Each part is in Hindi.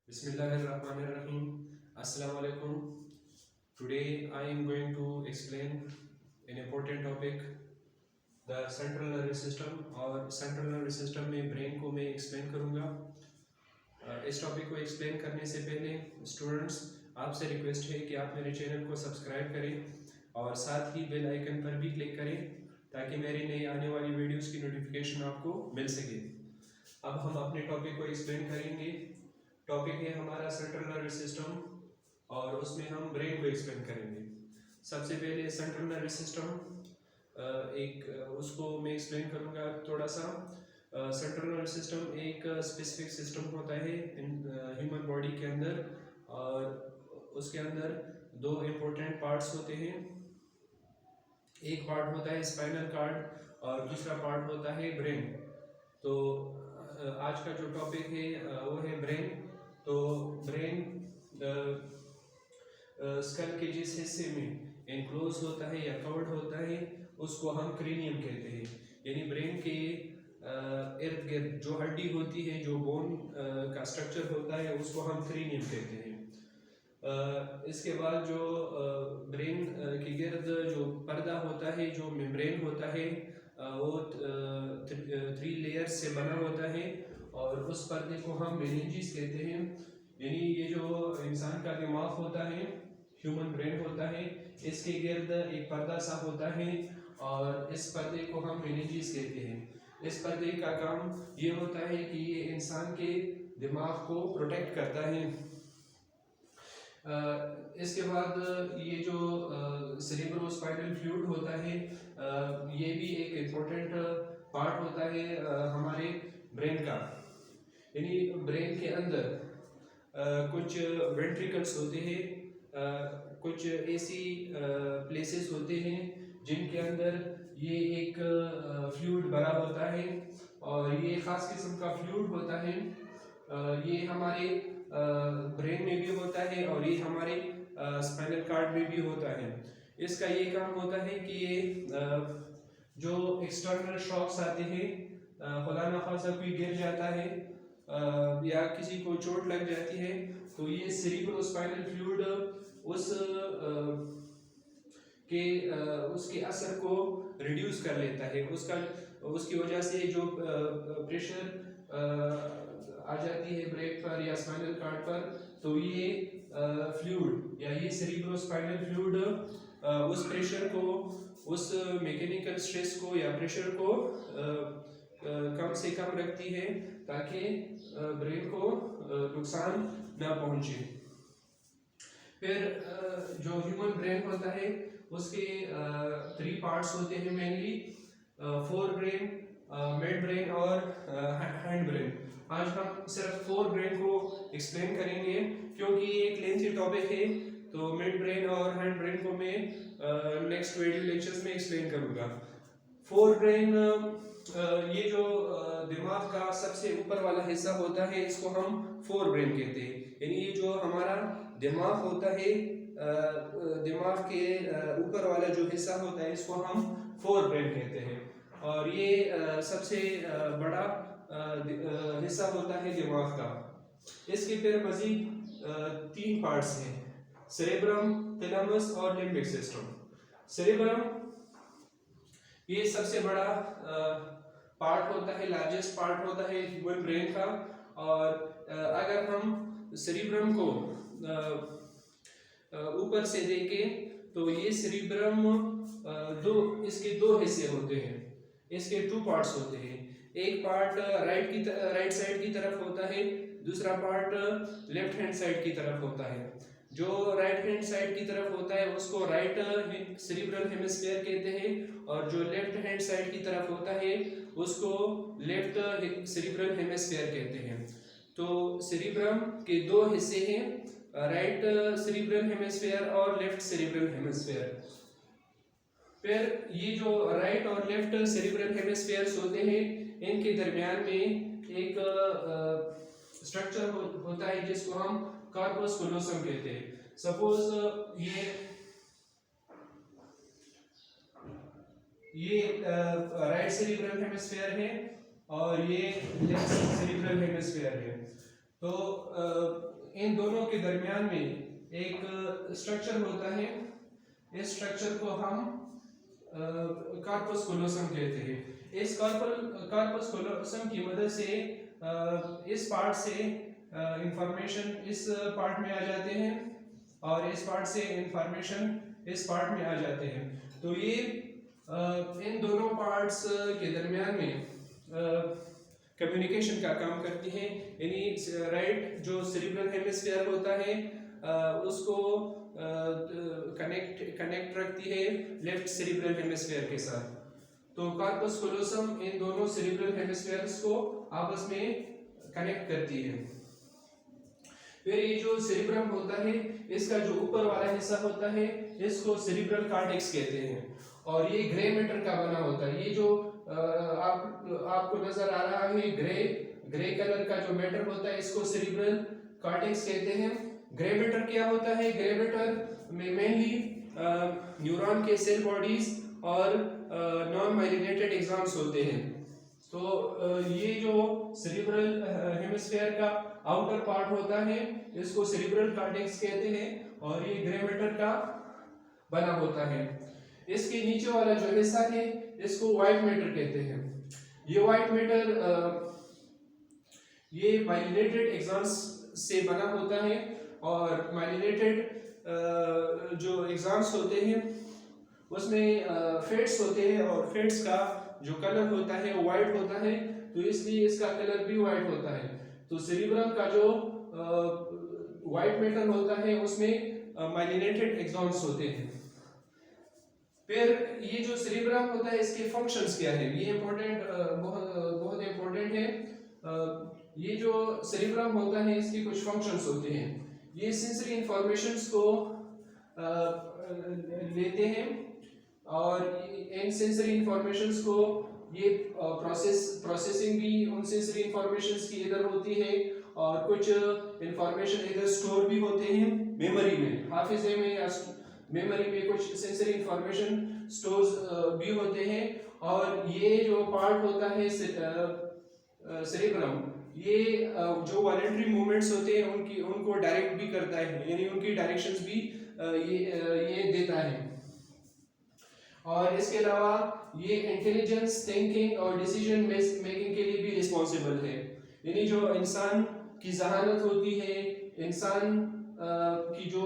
Bismillahirrahmanirrahim. Assalamu alaikum. Today I am going to explain an important topic, the central nervous system. और central nervous system में brain को मैं explain करूँगा. इस टॉपिक को explain करने से पहले स्टूडेंट्स आपसे रिक्वेस्ट है कि आप मेरे चैनल को सब्सक्राइब करें और साथ ही बेल आइकन पर भी क्लिक करें ताकि मेरी नई आने वाली वीडियोस की नोटिफिकेशन आपको मिल सके. अब हम अपने टॉपिक को एक्सप्लेन करेंगे. टॉपिक है हमारा सेंट्रल नर्वस सिस्टम और उसमें हम ब्रेन को एक्सप्लेन करेंगे. सबसे पहले सेंट्रल नर्वस सिस्टम उसको मैं एक्सप्लेन करूँगा थोड़ा सा. सेंट्रल नर्वस सिस्टम एक स्पेसिफिक सिस्टम होता है ह्यूमन बॉडी के अंदर और उसके अंदर दो इम्पोर्टेंट पार्ट्स होते हैं. एक पार्ट होता है स्पाइनल कार्ड और दूसरा पार्ट होता है ब्रेन. तो आज का जो टॉपिक है वो है ब्रेन. तो ब्रेन स्कल के जिस हिस्से में एनक्लोज होता है या कवर्ड होता है उसको हम क्रेनियम कहते हैं. यानी ब्रेन के इर्द गिर्द जो हड्डी होती है, जो बोन का स्ट्रक्चर होता है, उसको हम क्रेनियम कहते हैं. इसके बाद जो ब्रेन के गिर्द जो पर्दा होता है, जो मेम्ब्रेन होता है, वो 3 लेयर्स से बना होता है और उस पर्दे को हम मेनिंजेस कहते हैं. यानी ये जो इंसान का दिमाग होता है, ह्यूमन ब्रेन होता है, इसके गिर्द एक पर्दा सा होता है और इस पर्दे को हम मेनिंजेस कहते हैं. इस पर्दे का काम ये होता है कि ये इंसान के दिमाग को प्रोटेक्ट करता है. इसके बाद ये जो सेरेब्रोस्पाइनल फ्लूइड होता है, ये भी एक इम्पोर्टेंट पार्ट होता है हमारे ब्रेन का. यानी ब्रेन के अंदर कुछ वेंट्रिकल्स होते हैं, कुछ ऐसी प्लेसेस होते हैं जिनके अंदर ये एक फ्लूइड भरा होता है और ये ख़ास किस्म का फ्लूइड होता है. ये हमारे ब्रेन में भी होता है और ये हमारे स्पाइनल कार्ड में भी होता है. इसका ये काम होता है कि ये जो एक्सटर्नल शॉक्स आते हैं, खुदा न खासा कोई गिर जाता है या किसी को चोट लग जाती है, तो ये सेरेब्रोस्पाइनल फ्लूइड उसके असर को रिड्यूस कर लेता है. उसकी वजह से जो प्रेशर आ जाती है ब्रेन पर या स्पाइनल कार्ड पर, तो ये फ्लूइड या ये सेरेब्रोस्पाइनल फ्लूइड उस प्रेशर को, उस मैकेनिकल स्ट्रेस को या प्रेशर को कम से कम रखती है ताकि ब्रेन को नुकसान ना पहुंचे. फिर जो ह्यूमन ब्रेन होता है उसके 3 पार्ट्स होते हैं mainly, fore brain, mid brain और हैंड ब्रेन. आज हम सिर्फ फोर ब्रेन को एक्सप्लेन करेंगे क्योंकि ये एक लेंथी टॉपिक है. तो मिड ब्रेन और हैंड ब्रेन को मैं नेक्स्ट वीडियो लेक्चर्स में एक्सप्लेन करूँगा. फोर ब्रेन ये जो दिमाग का सबसे ऊपर वाला हिस्सा होता है इसको हम फोर ब्रेन कहते हैं. यानी ये जो हमारा दिमाग होता है, दिमाग के ऊपर वाला जो हिस्सा होता है इसको हम फोर ब्रेन कहते हैं और ये सबसे बड़ा हिस्सा होता है दिमाग का. इसके फिर मजीद 3 पार्ट्स हैं, सेरेब्रम, थैलेमस और लिम्बिक सिस्टम. सेरेब्रम ये सबसे बड़ा पार्ट होता है, लार्जेस्ट पार्ट होता है ह्यूमन ब्रेन का. और अगर हम सेरेब्रम को ऊपर से देखें तो ये सेरेब्रम इसके 2 हिस्से होते हैं. इसके 2 पार्ट्स होते हैं. एक पार्ट राइट साइड की तरफ होता है, दूसरा पार्ट लेफ्ट हैंड साइड की तरफ होता है. जो राइट हैंड साइड की तरफ होता है उसको राइट सेरेब्रल हेमिस्फीयर कहते हैं और जो लेफ्ट हैंड साइड की तरफ होता है उसको लेफ्ट सेरेब्रल हेमिस्फीयर कहते हैं. तो सेरेब्रम के 2 हिस्से हैं, राइट सेरेब्रल हेमिस्फीयर और लेफ्ट सेरेब्रल हेमिस्फीयर. फिर ये जो राइट और लेफ्ट सेरेब्रल हेमिस्फीयर्स होते हैं इनके दरमियान में एक स्ट्रक्चर होता है जिसको हम कार्पस कोलोसम कहते हैं. सपोज ये राइट सेरेब्रल हेमिस्फीयर है और ये लेफ्ट सेरेब्रल हेमिस्फीयर है. तो इन दोनों के दरमियान में एक स्ट्रक्चर होता है। इस स्ट्रक्चर को हम कार्पस कोलोसम कहते हैं। इस कार्पस कोलोसम की मदद से इस पार्ट से इंफॉर्मेशन इस पार्ट में आ जाते हैं और इस पार्ट से इंफॉर्मेशन इस पार्ट में आ जाते हैं। तो ये इन दोनों पार्ट्स के दरमियान में कम्युनिकेशन का काम करती है। यानी राइट जो सेरिब्रल हेमिस्फीयर होता है उसको कनेक्ट रखती है लेफ्ट सेरिब्रल हेमिस्फीयर के साथ। तो कार्पस कोलोसम इन दोनों सेरिब्रल हेमिस्फीयर्स को आपस में कनेक्ट करती है। फिर ये जो सेरिब्रम होता है इसका जो ऊपर वाला हिस्सा होता है इसको सेरिब्रल कॉर्टेक्स कहते हैं और ये ग्रे मैटर का बना होता है। ये जो आपको नजर आ रहा है ग्रे कलर का जो मैटर होता है इसको सेरिब्रल कॉर्टेक्स कहते हैं। ग्रे मैटर क्या होता है? ग्रे मैटर में मेनली न्यूरॉन के सेल बॉडीज और नॉन माइलिनेटेड एक्सॉन्स होते हैं। तो ये जो सेरिब्रल हेमिस्फीयर का आउटर पार्ट होता है इसको सेरिब्रल कॉर्टेक्स कहते हैं और ये ग्रे मैटर का बना होता है। इसके नीचे वाला जो हिस्सा है इसको व्हाइट मैटर कहते हैं। ये व्हाइट मैटर ये माइलिनेटेड एक्सॉन्स से बना होता है और माइलिनेटेड जो एक्सॉन्स होते हैं उसमें फेट्स होते हैं और फेट्स का जो कलर होता है वो व्हाइट होता है, तो इसलिए इसका कलर भी व्हाइट होता है। तो सेरिब्रम का जो व्हाइट मैटर होता है उसमें माइलिनेटेड एक्सॉन्स होते हैं। फिर ये जो सेरिब्रम होता है इसके फंक्शंस क्या है, ये बहुत इंपॉर्टेंट है। ये जो सेरिब्रम होता है इसके कुछ फंक्शंस होते हैं। ये सेंसरी इंफॉर्मेशंस को लेते हैं और इन सेंसरी इंफॉर्मेशंस को ये प्रोसेसिंग भी उन सेंसरी इंफॉर्मेशंस की इधर होती है और कुछ इंफॉर्मेशन इधर स्टोर भी होते हैं मेमोरी में, हाफिजे में या मेमोरी में कुछ सेंसरी इंफॉर्मेशन स्टोर्स भी होते हैं। और ये जो पार्ट होता है सेरिब्रम ये जो वॉलेंटरी मूवमेंट्स होते हैं उनको डायरेक्ट भी करता है, यानी उनकी डायरेक्शंस भी ये देता है। और इसके अलावा ये इंटेलिजेंस, थिंकिंग और डिसीजन मेकिंग के लिए भी रिस्पॉन्सिबल है। यानी जो इंसान की जहानत होती है, इंसान की जो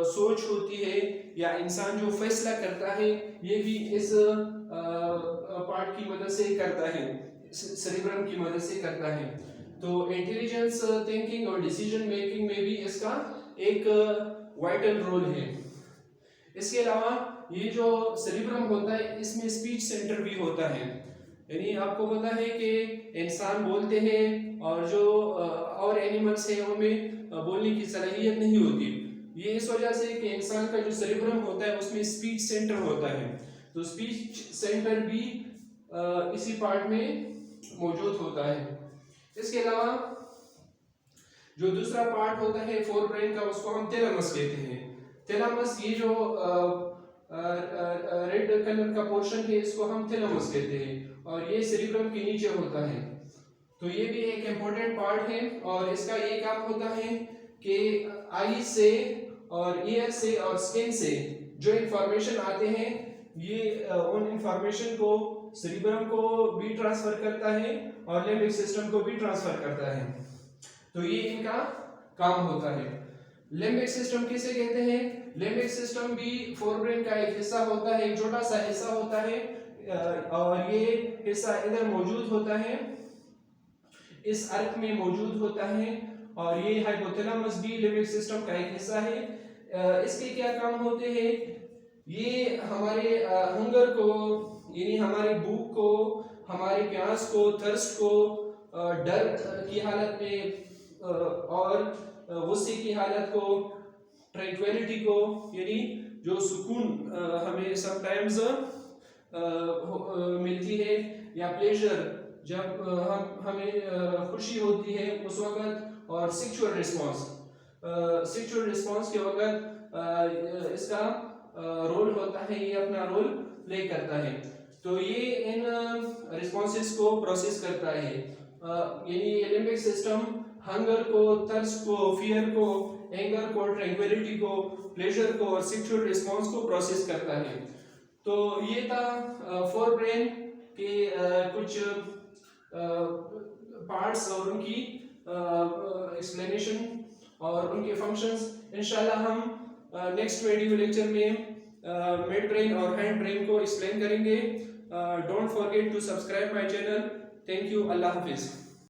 सोच होती है या इंसान जो फैसला करता है ये भी इस पार्ट की मदद से करता है, सेरिब्रम की मदद से करता है। तो इंटेलिजेंस, थिंकिंग और डिसीजन मेकिंग में भी इसका एक वाइटल रोल है। इसके अलावा ये जो सेरिब्रम होता है इसमें स्पीच सेंटर भी होता है। यानी आपको पता है कि इंसान बोलते हैं और जो और एनिमल्स हैं उनमें बोलने की सलाहियत नहीं होती। ये इस वजह से कि इंसान का जो सेरिब्रम होता है उसमें स्पीच सेंटर होता है, तो स्पीच सेंटर भी इसी पार्ट में मौजूद होता है। इसके अलावा जो दूसरा पार्ट होता है फोर ब्रेन का उसको हम थैलेमस कहते हैं। थैलेमस ये जो रेड कलर का पोर्शन है इसको हम थैलेमस कहते हैं और ये सेरिब्रम के नीचे होता है। तो ये भी एक इम्पोर्टेंट पार्ट है और इसका ये काम होता है कि आई से और ईयर से और स्किन से जो इंफॉर्मेशन आते हैं ये उन इंफॉर्मेशन को सेरिब्रम को भी ट्रांसफर करता है और लिम्बिक सिस्टम को भी ट्रांसफर करता है। तो ये इनका काम होता है। लिम्बिक सिस्टम किसे कहते हैं? लिम्बिक सिस्टम भी फोरब्रेन का एक हिस्सा होता है, एक छोटा सा हिस्सा होता है और ये हिस्सा इधर मौजूद होता है, इस अर्क में मौजूद होता है और ये हाइपोथैलेमस भी लिम्बिक सिस्टम का एक हिस्सा है। इसके क्या काम होते हैं? ये हमारे हंगर को, यानी हमारी भूख को, हमारी प्यास को, थर्स्ट को, डर की हालत में और गुस्से की हालत को, ट्रैंक्विलिटी को, यानी जो सुकून हमें समटाइम्स मिलती है या प्लेजर जब हमें खुशी होती है उस वक्त, और सेक्सुअल रिस्पॉन्स के वक्त इसका रोल होता है, ये अपना रोल प्ले करता है। तो ये इन रिस्पॉन्सेस को प्रोसेस करता है। यानी लिम्बिक सिस्टम हंगर को, थर्स को, फियर को, एंगर को, ट्रैंक्विलिटी को, प्लेजर को और सेक्सुअल रिस्पॉन्स को प्रोसेस करता है। तो ये था फोर ब्रेन के कुछ पार्ट्स और उनकी एक्सप्लेनेशन और उनके फंक्शंस। इंशाल्लाह हम नेक्स्ट वीडियो लेक्चर में मिड ब्रेन और हैंड ब्रेन को एक्सप्लेन करेंगे। Don't forget to subscribe my channel. Thank you. अल्लाह हाफिज़।